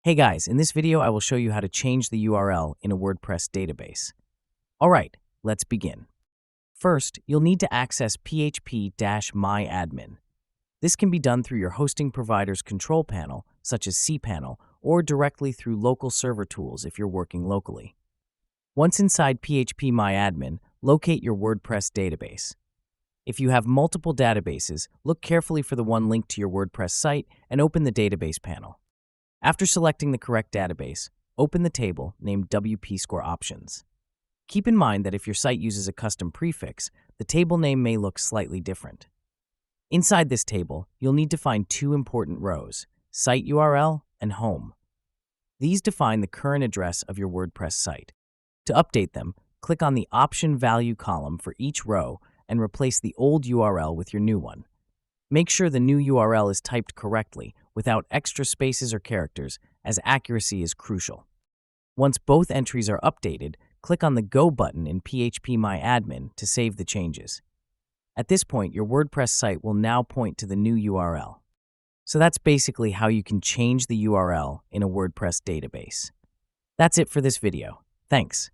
Hey guys, in this video I will show you how to change the URL in a WordPress database. Alright, let's begin. First, you'll need to access php-myadmin. This can be done through your hosting provider's control panel, such as cPanel, or directly through local server tools if you're working locally. Once inside php-myadmin, locate your WordPress database. If you have multiple databases, look carefully for the one linked to your WordPress site and open the database panel. After selecting the correct database, open the table named WP Score Options. Keep in mind that if your site uses a custom prefix, the table name may look slightly different. Inside this table, you'll need to find two important rows, Site URL and Home. These define the current address of your WordPress site. To update them, click on the Option Value column for each row and replace the old URL with your new one. Make sure the new URL is typed correctly, without extra spaces or characters, as accuracy is crucial. Once both entries are updated, click on the Go button in php-myadmin to save the changes. At this point, your WordPress site will now point to the new URL. So that's basically how you can change the URL in a WordPress database. That's it for this video. Thanks.